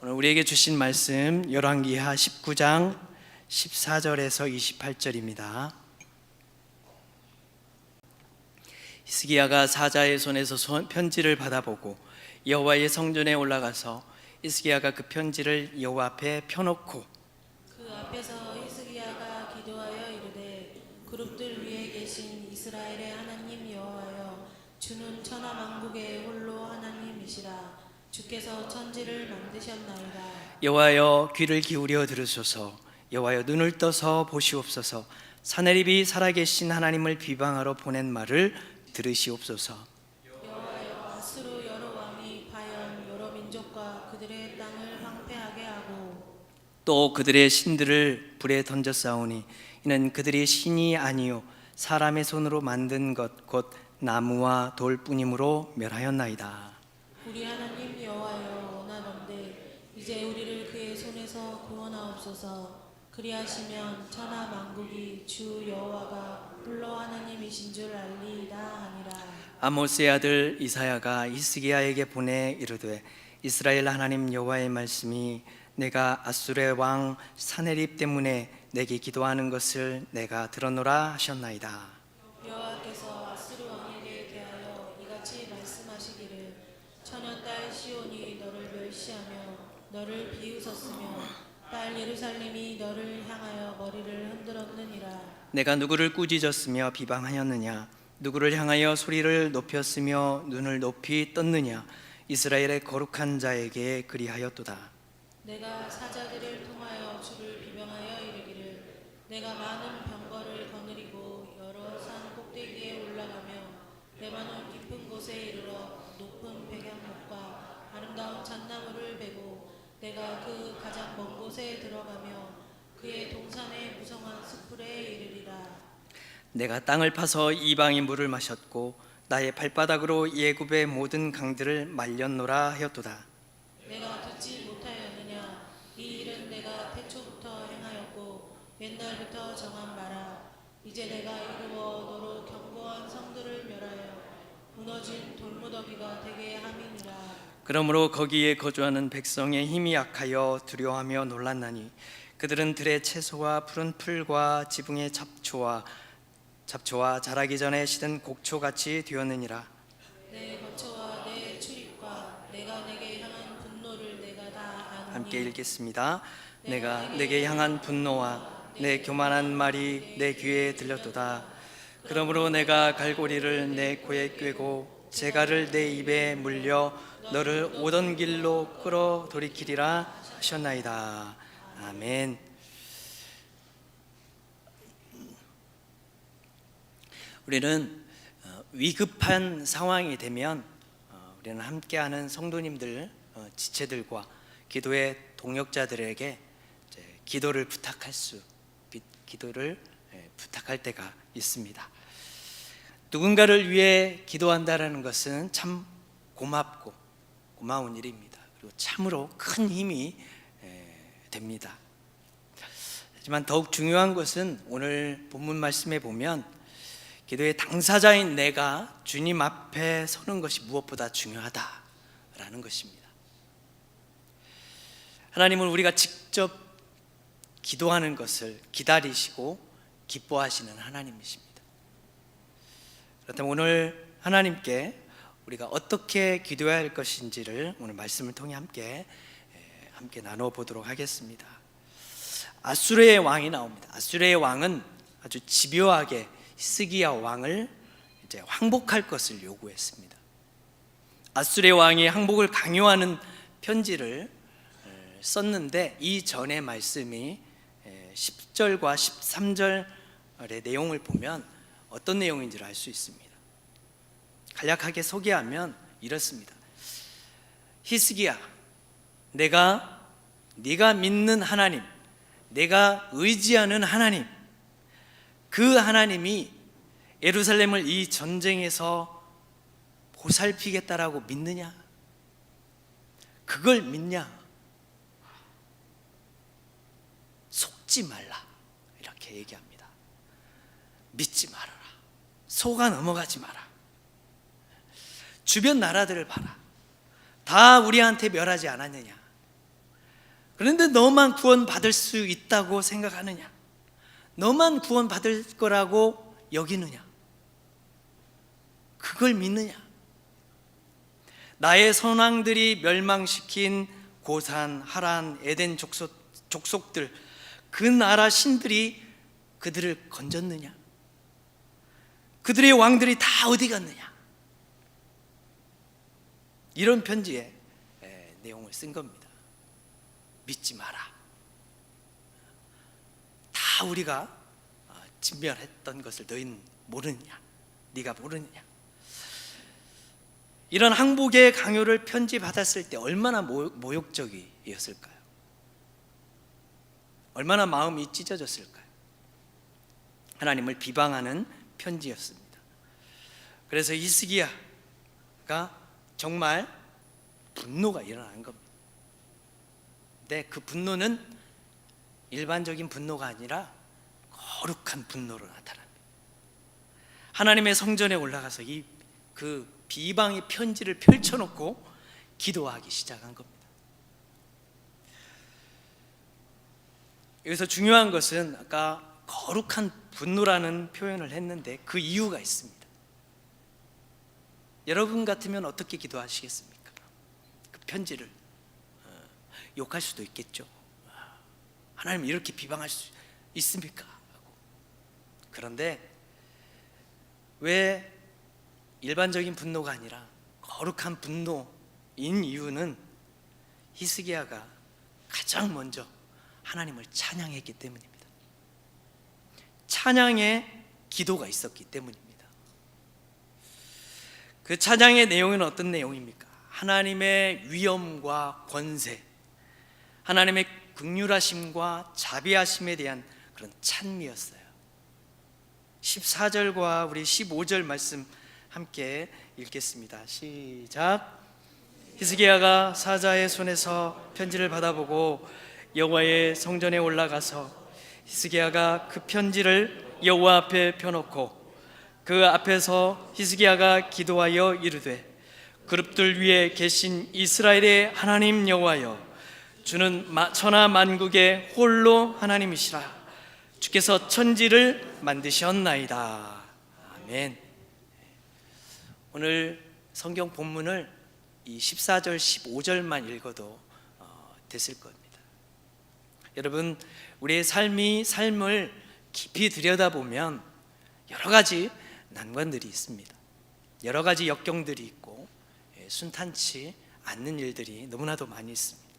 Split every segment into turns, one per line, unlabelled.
오늘 우리에게 주신 말씀 열왕기하 19장 14절에서 28절입니다. 히스기야가 사자의 손에서 편지를 받아보고 여호와의 성전에 올라가서 히스기야가 그 편지를 여호와 앞에 펴놓고
그 앞에서 히스기야가 기도하여 이르되 그룹들 위에 계신 이스라엘의 하나님 여호와여, 주는 천하 만국의 홀로 하나님이시라. 주께서 천지를 만드셨나이다.
여호와여 귀를 기울여 들으소서. 여호와여 눈을 떠서 보시옵소서. 사내립이 살아계신 하나님을 비방하러 보낸 말을 들으시옵소서.
여호와여, 아수르 여러 왕이 과연 여러 민족과 그들의 땅을 황폐하게 하고
또 그들의 신들을 불에 던져 싸우니 이는 그들이 신이 아니요 사람의 손으로 만든 것 곧 나무와 돌뿐이므로 멸하였나이다.
우리 하나님 여호와여, 원하건대 이제 우리를 그의 손에서 구원하옵소서. 그리하시면 천하 만국이 주 여호와가 홀로 하나님이신 줄 알리이다 하니라.
아모스의 아들 이사야가 히스기야에게 보내 이르되 이스라엘 하나님 여호와의 말씀이 내가 아수르의 왕 사네립 때문에 내게 기도하는 것을 내가 들었노라 하셨나이다.
여호와께서 아수르 왕에게 대하여 이같이 말씀하시기를 처녀딸 시온이 너를 멸시하며 너를 비웃었으며 딸 예루살렘이 너를 향하여 머리를 흔들었느니라.
내가 누구를 꾸짖었으며 비방하였느냐? 누구를 향하여 소리를 높였으며 눈을 높이 떴느냐? 이스라엘의 거룩한 자에게 그리하였도다.
내가 사자들을 통하여 주를 비방하여 이르기를 내가 많은 병거를 거느리고 여러 산 꼭대기에 올라가며 레바논 깊은 곳에 이르러 높은 백향목과 아름다운 잣나무를 베고 내가 그 가장 먼 곳에 들어가며 그의 동산의 무성한 숲풀에 이르리라.
내가 땅을 파서 이방의 물을 마셨고 나의 발바닥으로 예굽의 모든 강들을 말렸노라 하였도다.
내가 듣지 못하였느냐? 이 일은 내가 태초부터 행하였고 옛날부터 정한 바라. 이제 내가 이루어 너로 견고한 성들을 멸하여 무너진 돌무더기가 되게 함이니라.
그러므로 거기에 거주하는 백성의 힘이 약하여 두려워하며 놀랐나니 그들은 들의 채소와 푸른 풀과 지붕의 잡초와 자라기 전에 시든 곡초같이 되었느니라.
내 거처와 내 출입과 내가 내게 향한 분노를 내가 다 아노니.
함께 읽겠습니다. 내가 내게 향한 분노와 내 교만한 말이 내 귀에 들렸도다. 그러므로 내가 갈고리를 내 코에 꿰고 재갈을 내 입에 물려 너를 오던 길로 끌어 돌이키리라 하셨나이다. 아멘. 우리는 위급한 상황이 되면 우리는 함께하는 성도님들, 지체들과 기도의 동역자들에게 기도를 부탁할 때가 있습니다. 누군가를 위해 기도한다라는 것은 참 고마운 일입니다. 그리고 참으로 큰 힘이 됩니다. 하지만 더욱 중요한 것은 오늘 본문 말씀에 보면 기도의 당사자인 내가 주님 앞에 서는 것이 무엇보다 중요하다라는 것입니다. 하나님은 우리가 직접 기도하는 것을 기다리시고 기뻐하시는 하나님이십니다. 그렇다면 오늘 하나님께 우리가 어떻게 기도해야 할 것인지를 오늘 말씀을 통해 함께 나눠보도록 하겠습니다. 아수르의 왕이 나옵니다. 아수르의 왕은 아주 집요하게 히스기야 왕을 이제 항복할 것을 요구했습니다. 아수르의 왕이 항복을 강요하는 편지를 썼는데 이 전의 말씀이 10절과 13절의 내용을 보면 어떤 내용인지를 알 수 있습니다. 간략하게 소개하면 이렇습니다. 히스기야, 네가 믿는 하나님, 내가 의지하는 하나님, 그 하나님이 예루살렘을 이 전쟁에서 보살피겠다라고 믿느냐? 그걸 믿냐? 속지 말라 이렇게 얘기합니다. 믿지 말아라. 속아 넘어가지 마라. 주변 나라들을 봐라. 다 우리한테 멸하지 않았느냐? 그런데 너만 구원받을 수 있다고 생각하느냐? 너만 구원받을 거라고 여기느냐? 그걸 믿느냐? 나의 선왕들이 멸망시킨 고산, 하란, 에덴 족속들, 그 나라 신들이 그들을 건졌느냐? 그들의 왕들이 다 어디 갔느냐? 이런 편지에 내용을 쓴 겁니다. 믿지 마라. 다 우리가 진멸했던 것을 너희는 모르느냐? 네가 모르느냐? 이런 항복의 강요를 편지받았을 때 얼마나 모욕적이었을까요? 얼마나 마음이 찢어졌을까요? 하나님을 비방하는 편지였습니다. 그래서 히스기야가 정말 분노가 일어나는 겁니다. 근데 그 분노는 일반적인 분노가 아니라 거룩한 분노로 나타납니다. 하나님의 성전에 올라가서 그 비방의 편지를 펼쳐놓고 기도하기 시작한 겁니다. 여기서 중요한 것은 아까 거룩한 분노라는 표현을 했는데 그 이유가 있습니다. 여러분 같으면 어떻게 기도하시겠습니까? 그 편지를 욕할 수도 있겠죠. 하나님 이렇게 비방할 수 있습니까? 그런데 왜 일반적인 분노가 아니라 거룩한 분노인 이유는 히스기야가 가장 먼저 하나님을 찬양했기 때문입니다. 찬양의 기도가 있었기 때문입니다. 그 찬양의 내용은 어떤 내용입니까? 하나님의 위엄과 권세, 하나님의 긍휼하심과 자비하심에 대한 그런 찬미였어요. 14절과 우리 15절 말씀 함께 읽겠습니다. 시작. 히스기야가 사자의 손에서 편지를 받아보고 여호와의 성전에 올라가서 히스기야가 그 편지를 여호와 앞에 펴놓고 그 앞에서 히스기야가 기도하여 이르되 그룹들 위에 계신 이스라엘의 하나님 여호와여, 주는 천하 만국의 홀로 하나님이시라. 주께서 천지를 만드셨나이다. 아멘. 오늘 성경 본문을 이 14절 15절만 읽어도 됐을 겁니다. 여러분, 우리의 삶을 깊이 들여다보면 여러 가지 난관들이 있습니다. 여러 가지 역경들이 있고 순탄치 않는 일들이 너무나도 많이 있습니다.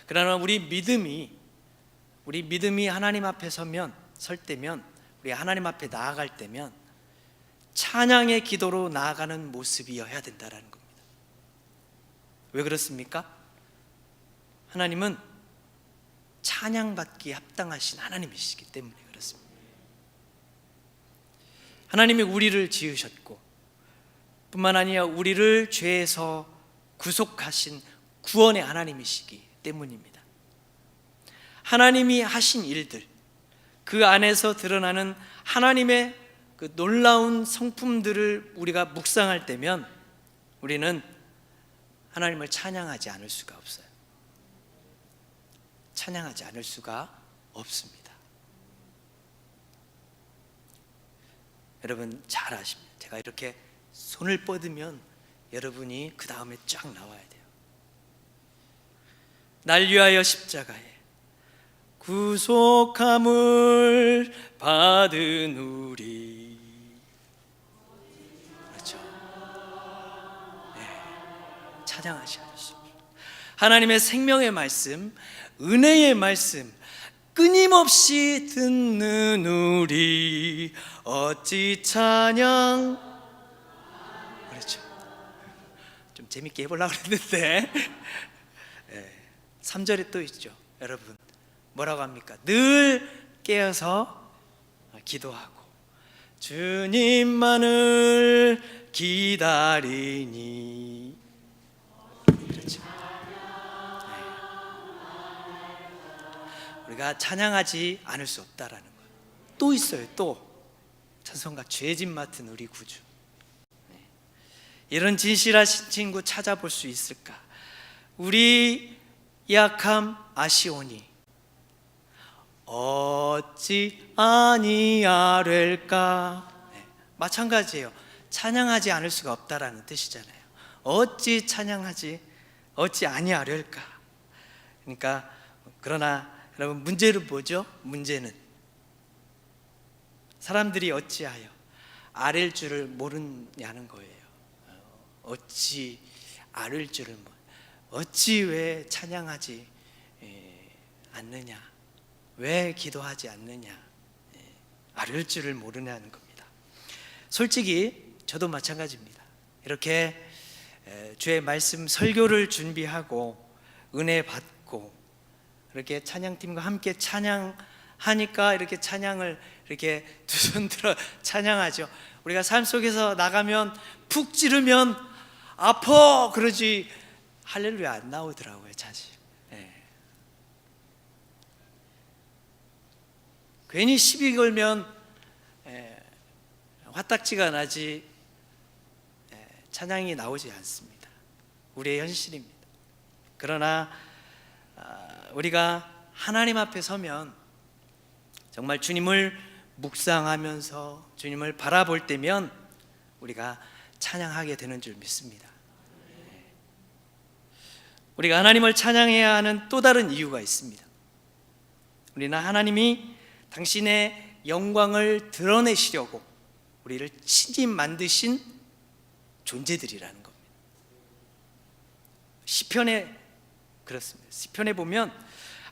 그러나 우리 믿음이 하나님 앞에 설 때면, 우리 하나님 앞에 나아갈 때면 찬양의 기도로 나아가는 모습이어야 된다는 겁니다. 왜 그렇습니까? 하나님은 찬양받기에 합당하신 하나님이시기 때문에 그렇습니다. 하나님이 우리를 지으셨고 뿐만 아니라 우리를 죄에서 구속하신 구원의 하나님이시기 때문입니다. 하나님이 하신 일들, 그 안에서 드러나는 하나님의 그 놀라운 성품들을 우리가 묵상할 때면 우리는 하나님을 찬양하지 않을 수가 없어요. 찬양하지 않을 수가 없습니다. 여러분 잘 아십니다. 제가 이렇게 손을 뻗으면 여러분이 그 다음에 쫙 나와야 돼요. 날 위하여 십자가에 구속함을 받은 우리. 그렇죠. 네. 찬양하셔야 합니다. 하나님의 생명의 말씀, 은혜의 말씀 끊임없이 듣는 우리 어찌 찬양. 그렇죠. 좀 재밌게 해보려고 했는데 3절에 또 있죠. 여러분 뭐라고 합니까? 늘 깨어서 기도하고 주님만을 기다리니. 그렇죠. 우리가 찬양하지 않을 수 없다라는 거예요. 또 있어요. 또 찬송가 죄짐 맡은 우리 구주. 이런 진실하신 친구 찾아볼 수 있을까? 우리 약함 아시오니 어찌 아니하될까. 마찬가지예요. 찬양하지 않을 수가 없다라는 뜻이잖아요. 어찌 찬양하지, 어찌 아니하될까. 그러니까 그러나 여러분, 문제는 뭐죠? 문제는 사람들이 어찌하여 아랠 줄을 모르냐는 거예요. 어찌 아랠 줄을 어찌 왜 찬양하지 않느냐, 왜 기도하지 않느냐, 아랠 줄을 모르냐는 겁니다. 솔직히 저도 마찬가지입니다. 이렇게 주의 말씀 설교를 준비하고 은혜 받고 이렇게 찬양팀과 함께 찬양하니까 이렇게 찬양을 이렇게 두 손 들어 찬양하죠. 우리가 삶 속에서 나가면 푹 찌르면 아파 그러지 할렐루야 안 나오더라고요, 자주. 괜히 시비 걸면 화딱지가 나지 찬양이 나오지 않습니다. 우리의 현실입니다. 그러나 우리가 하나님 앞에 서면 정말 주님을 묵상하면서 주님을 바라볼 때면 우리가 찬양하게 되는 줄 믿습니다. 우리가 하나님을 찬양해야 하는 또 다른 이유가 있습니다. 우리는 하나님이 당신의 영광을 드러내시려고 우리를 친히 만드신 존재들이라는 겁니다. 시편에 그렇습니다. 시편에 보면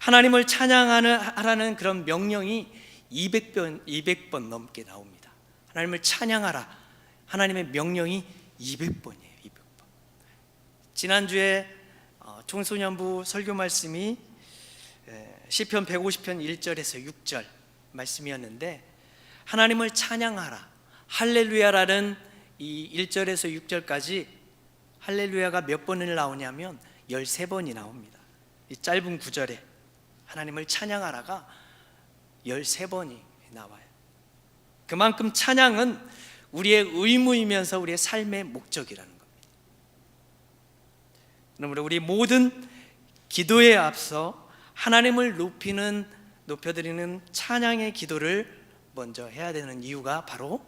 하나님을 찬양하라는 그런 명령이 200번 넘게 나옵니다. 하나님을 찬양하라, 하나님의 명령이 200번이에요. 200번. 지난주에 청소년부 설교 말씀이 시편 150편 1절에서 6절 말씀이었는데, 하나님을 찬양하라, 할렐루야라는 이 1절에서 6절까지 할렐루야가 몇 번을 나오냐면 13번이 나옵니다. 이 짧은 구절에 하나님을 찬양하라가 13번이 나와요. 그만큼 찬양은 우리의 의무이면서 우리의 삶의 목적이라는 겁니다. 그러므로 우리 모든 기도에 앞서 하나님을 높여드리는 찬양의 기도를 먼저 해야 되는 이유가 바로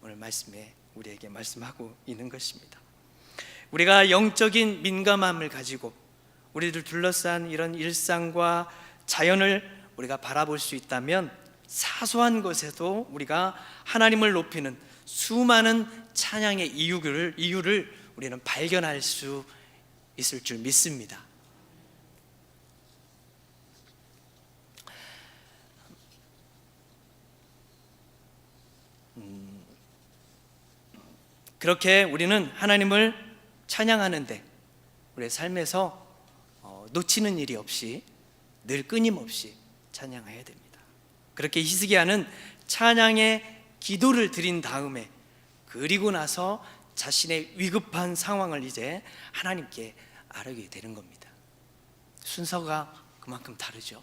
오늘 말씀에 우리에게 말씀하고 있는 것입니다. 우리가 영적인 민감함을 가지고 우리를 둘러싼 이런 일상과 자연을 우리가 바라볼 수 있다면 사소한 것에도 우리가 하나님을 높이는 수많은 찬양의 이유를 우리는 발견할 수 있을 줄 믿습니다. 그렇게 우리는 하나님을 찬양하는데 우리의 삶에서 놓치는 일이 없이 늘 끊임없이 찬양해야 됩니다. 그렇게 히스기야는 찬양의 기도를 드린 다음에 그리고 나서 자신의 위급한 상황을 이제 하나님께 아뢰게 되는 겁니다. 순서가 그만큼 다르죠.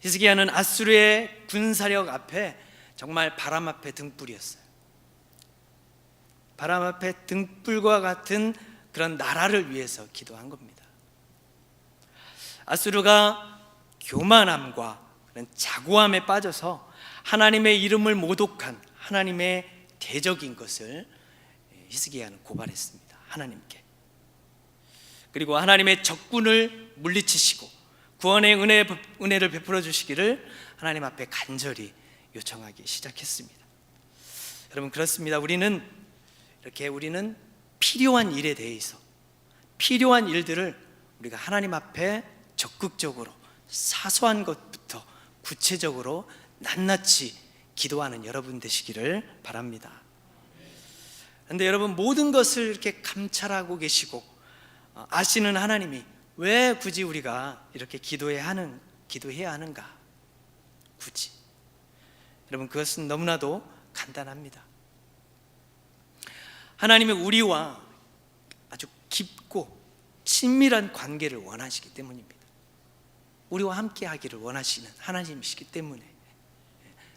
히스기야는 아수르의 군사력 앞에 정말 바람 앞에 등불이었어요. 바람 앞에 등불과 같은 그런 나라를 위해서 기도한 겁니다. 아수르가 교만함과 그런 자고함에 빠져서 하나님의 이름을 모독한 하나님의 대적인 것을 히스기야는 고발했습니다. 하나님께. 그리고 하나님의 적군을 물리치시고 구원의 은혜를 베풀어 주시기를 하나님 앞에 간절히 요청하기 시작했습니다. 여러분, 그렇습니다. 우리는 필요한 일에 대해서 필요한 일들을 우리가 하나님 앞에 적극적으로 사소한 것부터 구체적으로 낱낱이 기도하는 여러분 되시기를 바랍니다. 그런데 여러분, 모든 것을 이렇게 감찰하고 계시고 아시는 하나님이 왜 굳이 우리가 이렇게 기도해야 하는가? 굳이. 여러분, 그것은 너무나도 간단합니다. 하나님은 우리와 아주 깊고 친밀한 관계를 원하시기 때문입니다. 우리와 함께 하기를 원하시는 하나님이시기 때문에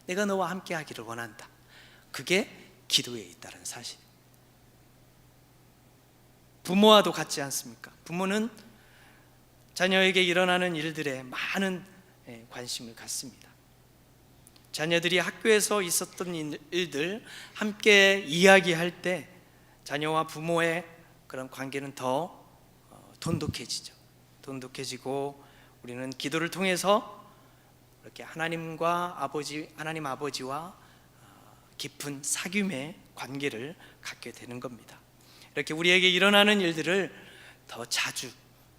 내가 너와 함께 하기를 원한다. 그게 기도에 있다는 사실. 부모와도 같지 않습니까? 부모는 자녀에게 일어나는 일들에 많은 관심을 갖습니다. 자녀들이 학교에서 있었던 일들 함께 이야기할 때 자녀와 부모의 그런 관계는 더 돈독해지죠. 돈독해지고 우리는 기도를 통해서 이렇게 하나님 아버지와 깊은 사귐의 관계를 갖게 되는 겁니다. 이렇게 우리에게 일어나는 일들을 더 자주,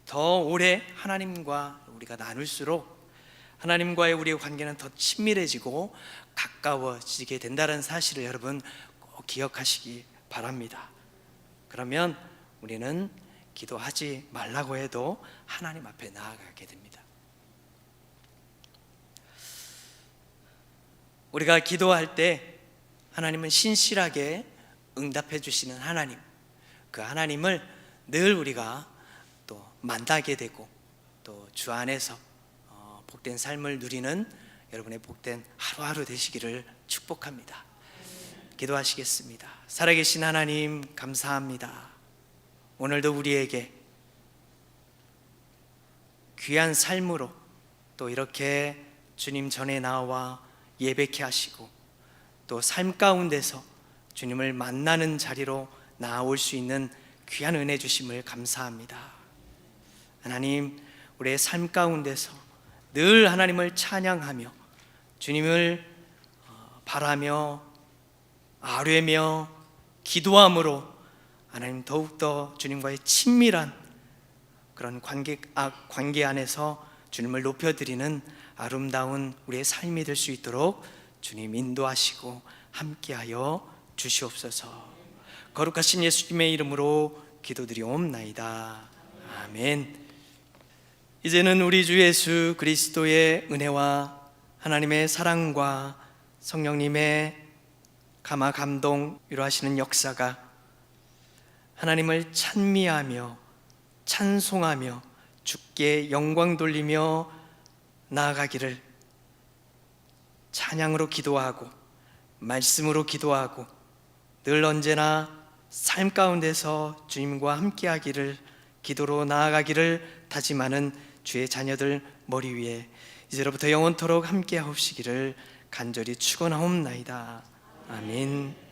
더 오래 하나님과 우리가 나눌수록 하나님과의 우리의 관계는 더 친밀해지고 가까워지게 된다는 사실을 여러분 꼭 기억하시기 바랍니다. 그러면 우리는 기도하지 말라고 해도 하나님 앞에 나아가게 됩니다. 우리가 기도할 때 하나님은 신실하게 응답해 주시는 하나님, 그 하나님을 늘 우리가 또 만나게 되고 또 주 안에서 복된 삶을 누리는 여러분의 복된 하루하루 되시기를 축복합니다. 기도하시겠습니다. 살아계신 하나님, 감사합니다. 오늘도 우리에게 귀한 삶으로 또 이렇게 주님 전에 나와 예배케 하시고 또 삶 가운데서 주님을 만나는 자리로 나아올 수 있는 귀한 은혜 주심을 감사합니다. 하나님, 우리의 삶 가운데서 늘 하나님을 찬양하며 주님을 바라며 아뢰며 기도함으로 하나님 더욱더 주님과의 친밀한 그런 관계 안에서 주님을 높여드리는 아름다운 우리의 삶이 될 수 있도록 주님 인도하시고 함께하여 주시옵소서. 거룩하신 예수님의 이름으로 기도드리옵나이다. 아멘. 이제는 우리 주 예수 그리스도의 은혜와 하나님의 사랑과 성령님의 감화 감동 위로하시는 역사가 하나님을 찬미하며 찬송하며 주께 영광 돌리며 나아가기를, 찬양으로 기도하고 말씀으로 기도하고 늘 언제나 삶 가운데서 주님과 함께하기를, 기도로 나아가기를 다짐하는 주의 자녀들 머리 위에 이제로부터 영원토록 함께하옵시기를 간절히 축원하옵나이다. 아멘.